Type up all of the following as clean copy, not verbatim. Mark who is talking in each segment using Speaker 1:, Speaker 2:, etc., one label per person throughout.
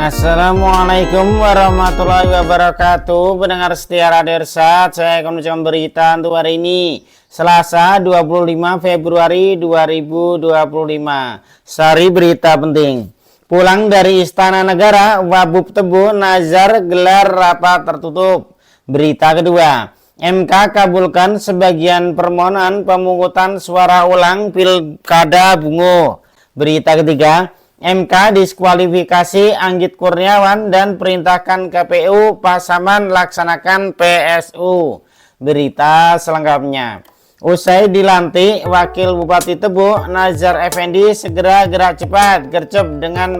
Speaker 1: Assalamualaikum warahmatullahi wabarakatuh. Pendengar setia Radio Irsad, saya akan menunjukkan berita untuk hari ini, Selasa 25 Februari 2025. Sari berita penting. Pulang dari Istana Negara, Wabub Tebu Nazar gelar rapat tertutup. Berita kedua, MK kabulkan sebagian permohonan pemungutan suara ulang Pilkada Bungo. Berita ketiga, MK diskualifikasi Anggit Kurniawan dan perintahkan KPU Pasaman laksanakan PSU. Berita selengkapnya. Usai dilantik, Wakil Bupati Tebu Nazar Effendi segera gerak cepat gercep dengan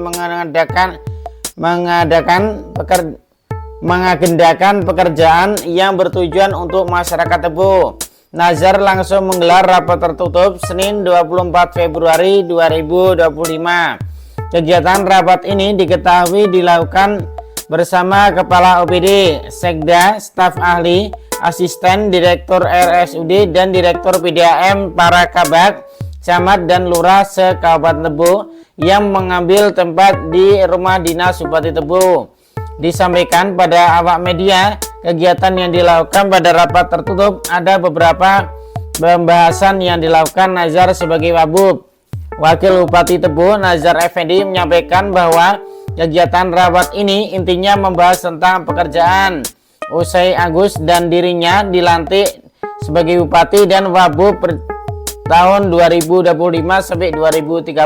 Speaker 1: mengagendakan pekerjaan yang bertujuan untuk masyarakat Tebu. Nazar langsung menggelar rapat tertutup Senin 24 Februari 2025. Kegiatan rapat ini diketahui dilakukan bersama Kepala OPD, Sekda, staf ahli, asisten Direktur RSUD, dan Direktur PDAM para Kabak, Camat dan Lurah se-Kabupaten Tebu yang mengambil tempat di rumah dinas Bupati Tebu. Disampaikan pada awak media, kegiatan yang dilakukan pada rapat tertutup ada beberapa pembahasan yang dilakukan Nazar sebagai Wabub. Wakil Bupati Tebu Nazar Effendi menyampaikan bahwa kegiatan rapat ini intinya membahas tentang pekerjaan usai Agus dan dirinya dilantik sebagai Bupati dan Wabub tahun 2025 sampai 2030.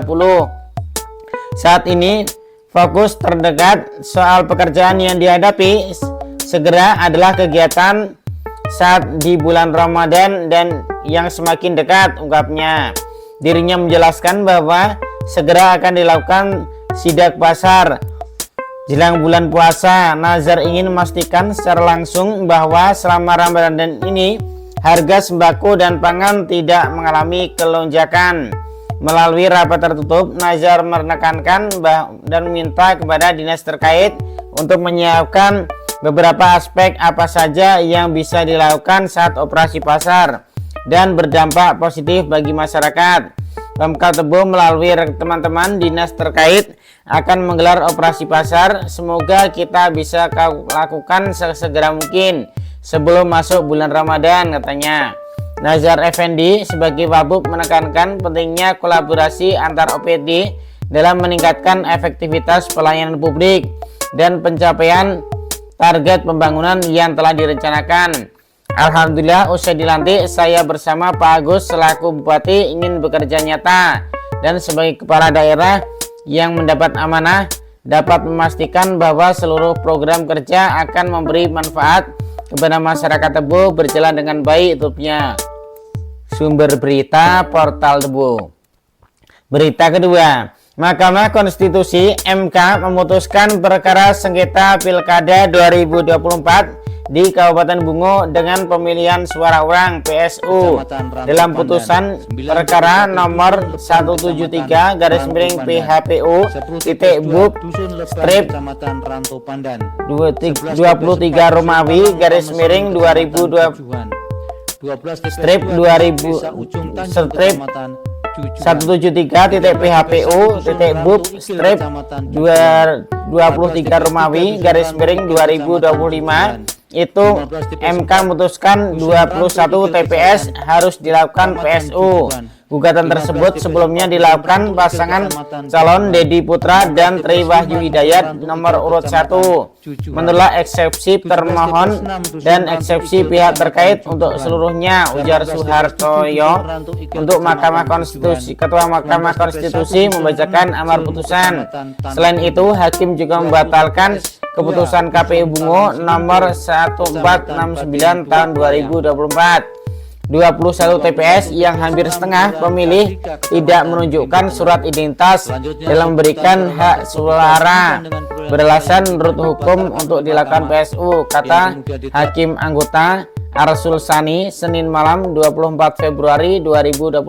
Speaker 1: Saat ini fokus terdekat soal pekerjaan yang dihadapi segera adalah kegiatan saat di bulan Ramadan dan yang semakin dekat, ungkapnya. Dirinya menjelaskan bahwa segera akan dilakukan sidak pasar jelang bulan puasa. Nazar ingin memastikan secara langsung bahwa selama Ramadan ini harga sembako dan pangan tidak mengalami kelonjakan. Melalui rapat tertutup, Nazar menekankan dan meminta kepada dinas terkait untuk menyiapkan beberapa aspek apa saja yang bisa dilakukan saat operasi pasar dan berdampak positif bagi masyarakat. Pemkab Tebu melalui teman-teman dinas terkait akan menggelar operasi pasar. Semoga kita bisa lakukan sesegera mungkin sebelum masuk bulan Ramadan, katanya. Nazar Effendi sebagai Wabub menekankan pentingnya kolaborasi antar OPD dalam meningkatkan efektivitas pelayanan publik dan pencapaian target pembangunan yang telah direncanakan. Alhamdulillah, usai dilantik, saya bersama Pak Agus selaku Bupati ingin bekerja nyata dan sebagai kepala daerah yang mendapat amanah dapat memastikan bahwa seluruh program kerja akan memberi manfaat kepada masyarakat Tebu berjalan dengan baik, tutupnya. Sumber berita Portal Tebu. Berita kedua, Mahkamah Konstitusi MK memutuskan perkara sengketa Pilkada 2024 di Kabupaten Bungo dengan pemilihan suara ulang PSU. Dalam putusan perkara nomor 173 garis miring PHPU titik bub strip 23 Romawi garis miring 2020 strip 2000 strip 173.phpu bub strip 23 Romawi garis miring 2025 itu MK memutuskan 21 TPS harus dilakukan PSU. Gugatan tersebut sebelumnya dilakukan pasangan calon Dedi Putra dan Tri Wahyu Hidayat nomor urut 1 menolak eksepsi termohon dan eksepsi pihak terkait untuk seluruhnya, ujar Suhartoyo. Untuk Mahkamah Konstitusi, Ketua Mahkamah Konstitusi membacakan amar putusan. Selain itu, hakim juga membatalkan keputusan KPU Bungo nomor 1469 tahun 2024. 21 TPS yang hampir setengah pemilih tidak menunjukkan surat identitas dalam memberikan hak suara beralasan menurut hukum untuk dilakukan PSU, kata Hakim Anggota Arsul Sani Senin malam 24 Februari 2025.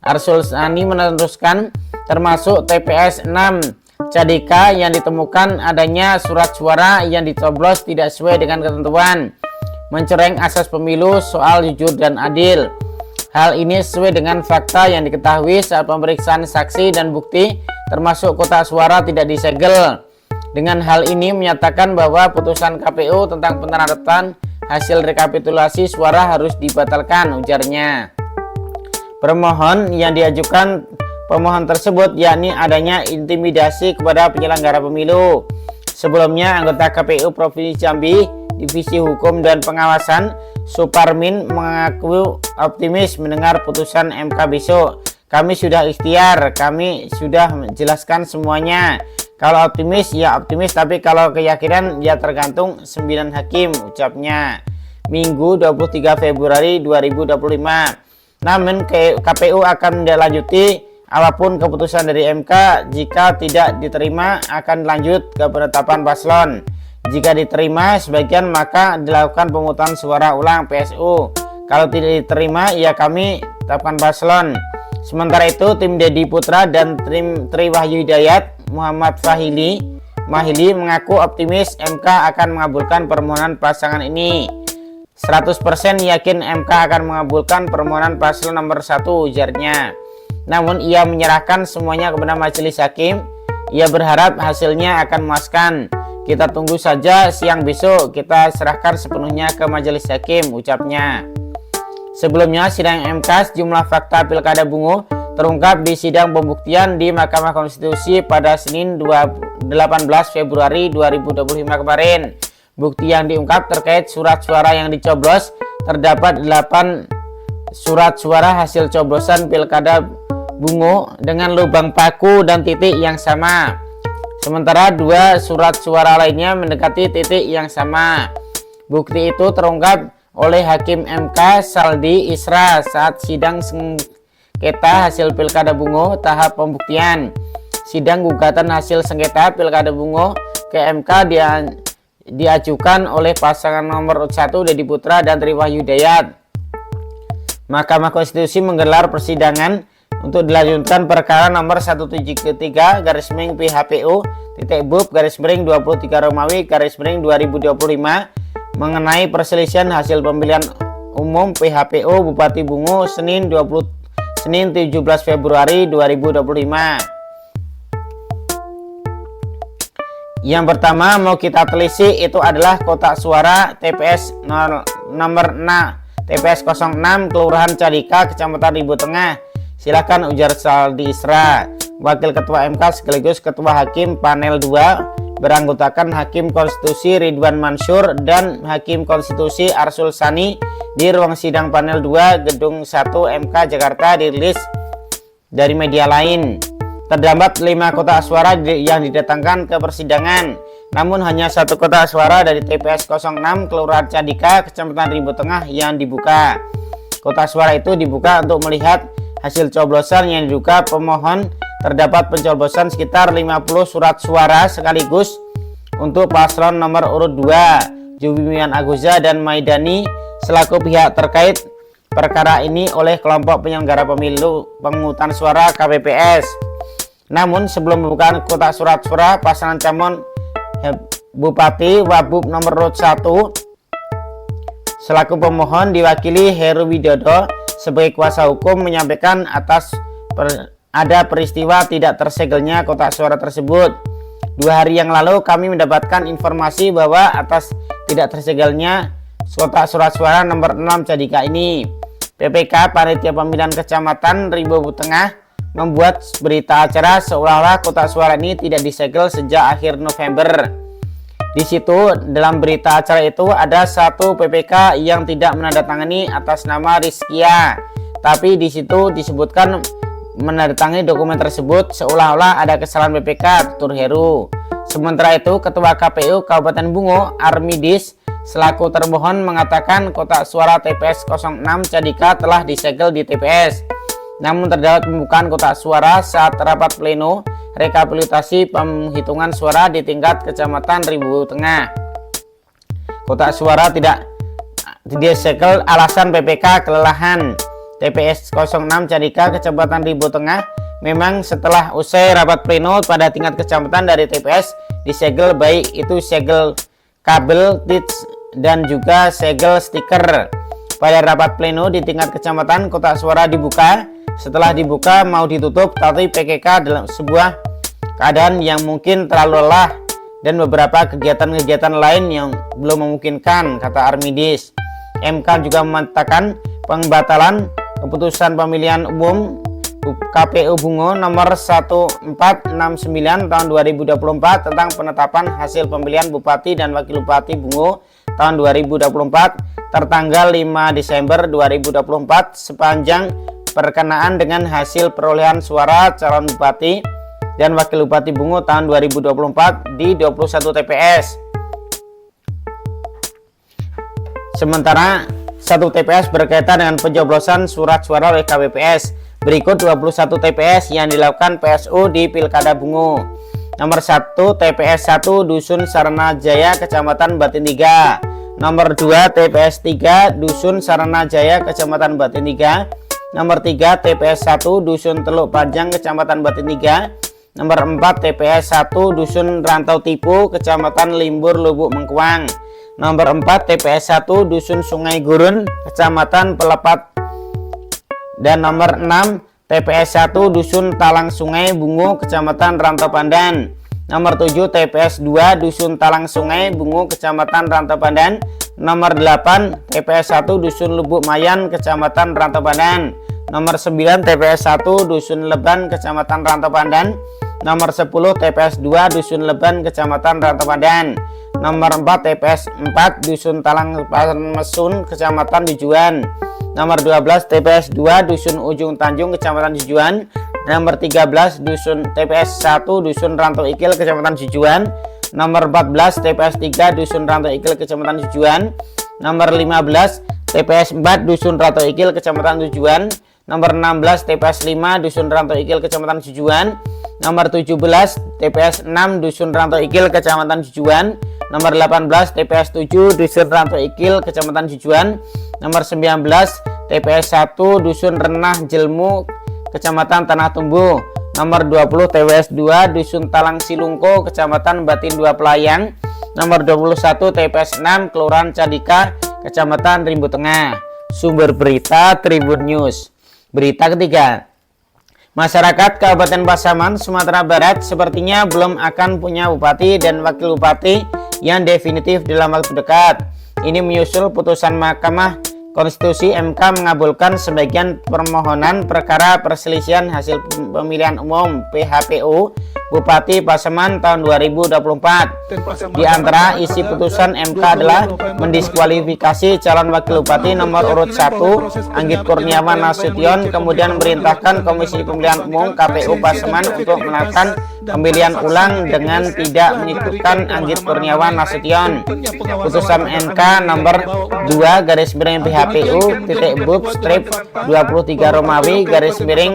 Speaker 1: Arsul Sani meneruskan termasuk TPS 6 Cadika yang ditemukan adanya surat suara yang dicoblos tidak sesuai dengan ketentuan, mencoreng asas pemilu soal jujur dan adil. Hal ini sesuai dengan fakta yang diketahui saat pemeriksaan saksi dan bukti, termasuk kotak suara tidak disegel. Dengan hal ini menyatakan bahwa putusan KPU tentang penerapan hasil rekapitulasi suara harus dibatalkan, ujarnya. Permohon yang diajukan pemohon tersebut yakni adanya intimidasi kepada penyelenggara pemilu. Sebelumnya, anggota KPU Provinsi Jambi, Divisi Hukum dan Pengawasan, Suparmin mengaku optimis mendengar putusan MK besok. Kami sudah ikhtiar, kami sudah menjelaskan semuanya. Kalau optimis, ya optimis, tapi kalau keyakinan, ya tergantung 9 hakim, ucapnya. Minggu 23 Februari 2025. Namun KPU akan menindaklanjuti apapun keputusan dari MK. Jika tidak diterima, akan lanjut ke penetapan paslon. Jika diterima sebagian, maka dilakukan pemungutan suara ulang PSU. Kalau tidak diterima, ya kami tetapkan paslon. Sementara itu, tim Dedi Putra dan tim Tri Wahyu Hidayat Muhammad Mahili mengaku optimis MK akan mengabulkan permohonan pasangan ini. 100% yakin MK akan mengabulkan permohonan paslon nomor 1, ujarnya. Namun ia menyerahkan semuanya kepada majelis hakim. Ia berharap hasilnya akan memuaskan. Kita tunggu saja, siang besok kita serahkan sepenuhnya ke majelis hakim, ucapnya. Sebelumnya, sidang MK sejumlah fakta Pilkada Bungo terungkap di sidang pembuktian di Mahkamah Konstitusi pada Senin 18 Februari 2025 kemarin. Bukti yang diungkap terkait surat suara yang dicoblos, terdapat 8 surat suara hasil coblosan Pilkada Bungo dengan lubang paku dan titik yang sama. Sementara 2 surat suara lainnya mendekati titik yang sama. Bukti itu terungkap oleh Hakim MK Saldi Isra saat sidang sengketa hasil Pilkada Bungo tahap pembuktian. Sidang gugatan hasil sengketa Pilkada Bungo ke MK diajukan oleh pasangan nomor 1 Dedi Putra dan Tri Wahyu Hidayat. Mahkamah Konstitusi menggelar persidangan untuk dilanjutkan perkara nomor 173/PHPU.BUP/23 Romawi/2025 mengenai perselisihan hasil pemilihan umum PHPU Bupati Bungo Senin 17 Februari 2025. Yang pertama mau kita telisik itu adalah kotak suara TPS nomor 06 Kelurahan Cadika, Kecamatan Ribu Tengah. Silakan, ujar Saldi Isra, Wakil Ketua MK sekaligus Ketua Hakim Panel 2 beranggotakan Hakim Konstitusi Ridwan Mansur dan Hakim Konstitusi Arsul Sani di ruang sidang Panel 2 Gedung 1 MK Jakarta. Dirilis dari media lain. Terdapat 5 kotak suara yang didatangkan ke persidangan, namun hanya 1 kotak suara dari TPS 06 Kelurahan Cadika, Kecamatan Ribu Tengah yang dibuka. Kotak suara itu dibuka untuk melihat hasil coblosan yang diduga pemohon. Terdapat pencoblosan sekitar 50 surat suara sekaligus untuk paslon nomor urut 2 Jumian Aguza dan Maidani selaku pihak terkait perkara ini oleh kelompok penyelenggara pemilu pemungutan suara KPPS. Namun sebelum membuka kotak surat suara, pasangan calon Bupati Wabub nomor 1 selaku pemohon diwakili Heru Widodo sebagai kuasa hukum menyampaikan ada peristiwa tidak tersegelnya kotak suara tersebut. 2 hari yang lalu kami mendapatkan informasi bahwa atas tidak tersegelnya kotak surat suara nomor 6 Cadika ini, PPK Panitia Pemilihan Kecamatan Ribu Tengah membuat berita acara seolah-olah kotak suara ini tidak disegel sejak akhir November. Di situ dalam berita acara itu ada 1 PPK yang tidak menandatangani atas nama Rizkia, tapi di situ disebutkan menandatangani dokumen tersebut seolah-olah ada kesalahan PPK, tutur Heru. Sementara itu Ketua KPU Kabupaten Bungo Armidis selaku termohon mengatakan kotak suara TPS 06 Cadika telah disegel di TPS. Namun terdapat pembukaan kotak suara saat rapat pleno rekapitulasi penghitungan suara di tingkat Kecamatan Ribu Tengah. Kotak suara tidak disegel alasan PPK kelelahan. TPS 06 Cadika, Kecamatan Ribu Tengah memang setelah usai rapat pleno pada tingkat kecamatan dari TPS disegel, baik itu segel kabel, tits, dan juga segel stiker. Pada rapat pleno di tingkat kecamatan kotak suara dibuka. Setelah dibuka mau ditutup, tapi PKK dalam sebuah keadaan yang mungkin terlalu lelah dan beberapa kegiatan-kegiatan lain yang belum memungkinkan, kata Armidis. MK juga menyatakan pembatalan keputusan pemilihan umum KPU Bungo nomor 1469 tahun 2024 tentang penetapan hasil pemilihan Bupati dan Wakil Bupati Bungo tahun 2024 tertanggal 5 Desember 2024 sepanjang perkenaan dengan hasil perolehan suara calon Bupati dan Wakil Bupati Bungo tahun 2024 di 21 TPS. Sementara 1 TPS berkaitan dengan pencoblosan surat suara oleh KPPS. Berikut 21 TPS yang dilakukan PSU di Pilkada Bungo. Nomor 1 TPS 1 Dusun Sarana Jaya Kecamatan Batin 3. Nomor 2 TPS 3 Dusun Sarana Jaya Kecamatan Batin 3. Nomor 3 TPS 1 Dusun Teluk Panjang Kecamatan Batin 3. Nomor 4 TPS 1 Dusun Rantau Tipu Kecamatan Limbur Lubuk Mengkuang. Nomor 4 TPS 1 Dusun Sungai Gurun Kecamatan Pelepat. Dan nomor 6 TPS 1 Dusun Talang Sungai Bungo Kecamatan Rantau Pandan. Nomor 7 TPS 2 Dusun Talang Sungai Bungo Kecamatan Rantau Pandan. Nomor 8 TPS 1 Dusun Lubuk Mayan Kecamatan Rantau Pandan. Nomor 9 TPS 1 Dusun Leban Kecamatan Rantau Pandan. Nomor 10 TPS 2 Dusun Leban Kecamatan Rantau Pandan. Nomor 4 TPS 4 Dusun Talang Mesun Kecamatan Jujuan. Nomor 12 TPS 2 Dusun Ujung Tanjung Kecamatan Jujuan. Nomor 13 Dusun TPS 1 Dusun Rantau Ikil Kecamatan Jujuan. Nomor 14 TPS 3 Dusun Rantau Ikil Kecamatan Jujuan. Nomor 15 TPS 4 Dusun Rantau Ikil Kecamatan Jujuan. Nomor 16 TPS 5 Dusun Rantau Ikil Kecamatan Jujuan. Nomor 17 TPS 6 Dusun Rantau Ikil Kecamatan Jujuan. Nomor 18 TPS 7 Dusun Rantau Ikil Kecamatan Jujuan. Nomor 19 TPS 1 Dusun Renah Jelmu Kecamatan Tanah Tumbu. Nomor 20 TPS 2 Dusun Talang Silungko Kecamatan Batin 2 Pelayang. Nomor 21 TPS 6 Kelurahan Cadika Kecamatan Rimbu Tengah. Sumber berita Tribun News. Berita ketiga, masyarakat Kabupaten Pasaman, Sumatera Barat sepertinya belum akan punya bupati dan wakil bupati yang definitif dalam waktu dekat. Ini menyusul putusan Mahkamah Konstitusi MK mengabulkan sebagian permohonan perkara perselisihan hasil pemilihan umum PHPU Bupati Pasaman tahun 2024. Di antara isi putusan MK adalah mendiskualifikasi calon wakil bupati nomor urut 1 Anggit Kurniawan Nasution, kemudian merintahkan Komisi Pemilihan Umum KPU Pasaman untuk melakukan pemilihan ulang dengan tidak menyebutkan Anggit Kurniawan Nasution. Putusan MK nomor 2 garis miring PHPU /bub strip 23 Romawi garis miring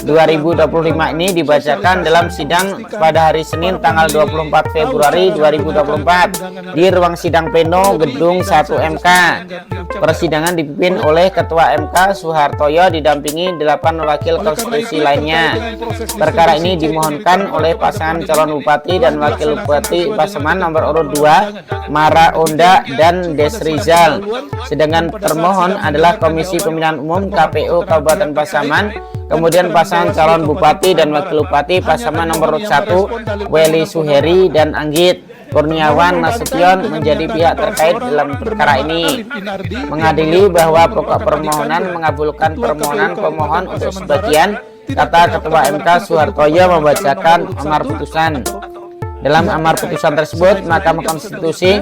Speaker 1: 2025 ini dibacakan dalam sidang pada hari Senin tanggal 24 Februari 2024 di ruang sidang pleno Gedung 1 MK. Persidangan dipimpin oleh Ketua MK Suhartoyo didampingi 8 wakil konstitusi lainnya. Perkara ini dimohonkan oleh pasangan calon bupati dan wakil bupati Pasaman nomor urut 2 Mara Onda dan Desrizal. Sedangkan termohon adalah Komisi Pemilihan Umum KPU Kabupaten Pasaman. Kemudian pasangan calon bupati dan wakil bupati Pasaman nomor urut 1 Weli Suheri dan Anggit Kurniawan Nasution menjadi pihak terkait dalam perkara ini. Mengadili bahwa pokok permohonan mengabulkan permohonan pemohon untuk sebagian, kata Ketua MK Suhartoyo membacakan amar putusan. Dalam amar putusan tersebut, Mahkamah Konstitusi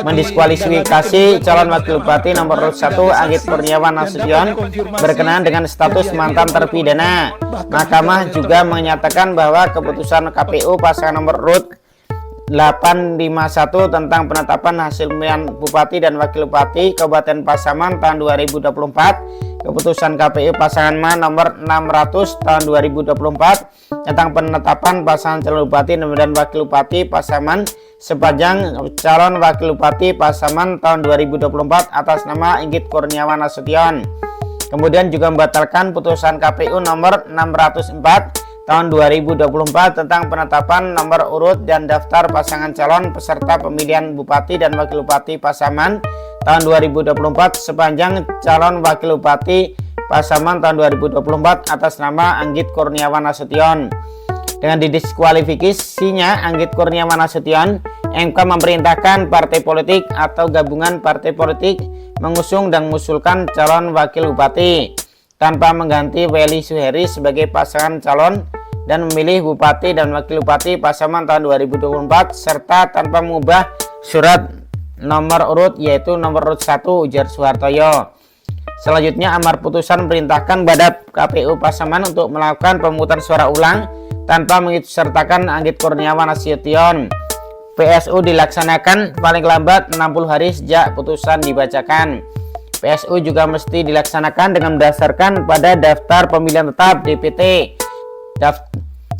Speaker 1: mendiskualifikasi calon wakil bupati nomor urut 1 Anggit Kurniawan Nasution berkenaan dengan status mantan terpidana. Mahkamah juga menyatakan bahwa keputusan KPU pasangan nomor urut 851 tentang penetapan hasil pemilihan bupati dan wakil bupati Kabupaten Pasaman tahun 2024, keputusan KPU pasangan nomor 600 tahun 2024 tentang penetapan pasangan calon bupati dan wakil bupati Pasaman sepanjang calon wakil bupati Pasaman tahun 2024 atas nama Anggit Kurniawan Nasution. Kemudian juga membatalkan putusan KPU nomor 604 tahun 2024 tentang penetapan nomor urut dan daftar pasangan calon peserta pemilihan bupati dan wakil bupati Pasaman tahun 2024 sepanjang calon wakil bupati Pasaman tahun 2024 atas nama Anggit Kurniawan Nasution. Dengan didiskualifikasinya Anggit Kurniawan Nasution, MK memerintahkan partai politik atau gabungan partai politik mengusung dan mengusulkan calon wakil bupati tanpa mengganti Welly Suheri sebagai pasangan calon dan memilih bupati dan wakil bupati Pasaman tahun 2024 serta tanpa mengubah surat nomor urut yaitu nomor urut 1, ujar Soehartoyo. Selanjutnya amar putusan perintahkan pada KPU Pasaman untuk melakukan pemungutan suara ulang tanpa mengikutsertakan Anggit Kurniawan Nasution. PSU dilaksanakan paling lambat 60 hari sejak putusan dibacakan. PSU juga mesti dilaksanakan dengan berdasarkan pada daftar pemilihan tetap DPT,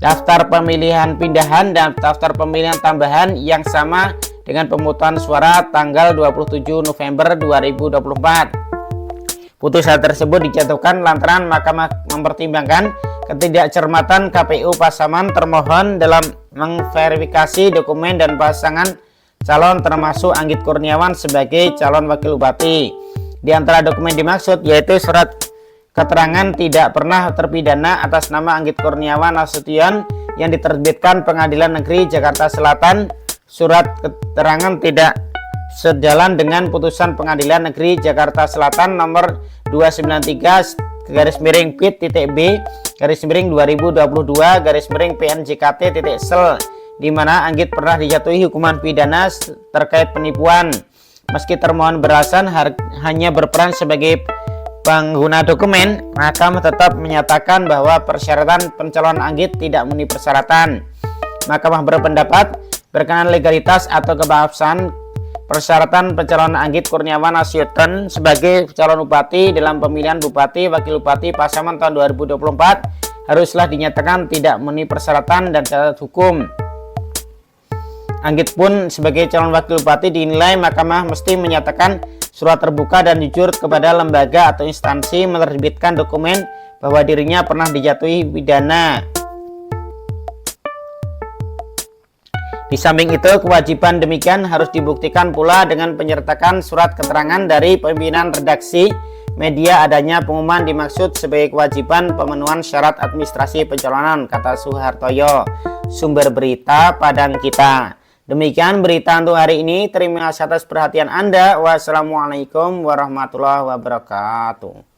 Speaker 1: daftar pemilihan pindahan dan daftar pemilihan tambahan yang sama dengan pemungutan suara tanggal 27 November 2024. Putusan tersebut dijatuhkan lantaran Mahkamah mempertimbangkan ketidakcermatan KPU Pasaman termohon dalam memverifikasi dokumen dan pasangan calon termasuk Anggit Kurniawan sebagai calon wakil bupati. Di antara dokumen dimaksud yaitu surat keterangan tidak pernah terpidana atas nama Anggit Kurniawan Nasution yang diterbitkan Pengadilan Negeri Jakarta Selatan, surat keterangan tidak sejalan dengan putusan Pengadilan Negeri Jakarta Selatan nomor 293/Pit-B/2022/PNJKT-sel di mana Anggit pernah dijatuhi hukuman pidana terkait penipuan. Meski termohon beralasan hanya berperan sebagai pengguna dokumen, Mahkamah tetap menyatakan bahwa persyaratan pencalonan Anggit tidak memenuhi persyaratan. Mahkamah berpendapat berkenaan legalitas atau keabsahan persyaratan pencalonan Anggit Kurniawan Nasution sebagai calon bupati dalam pemilihan bupati wakil bupati Pasaman tahun 2024 haruslah dinyatakan tidak memenuhi persyaratan dan syarat hukum. Anggit pun sebagai calon wakil bupati dinilai Mahkamah mesti menyatakan surat terbuka dan jujur kepada lembaga atau instansi menerbitkan dokumen bahwa dirinya pernah dijatuhi pidana. Di samping itu, kewajiban demikian harus dibuktikan pula dengan penyertakan surat keterangan dari pimpinan redaksi media adanya pengumuman dimaksud sebagai kewajiban pemenuhan syarat administrasi pencalonan, kata Soehartoyo. Sumber berita Padang Kita. Demikian berita untuk hari ini. Terima kasih atas perhatian Anda. Wassalamualaikum warahmatullahi wabarakatuh.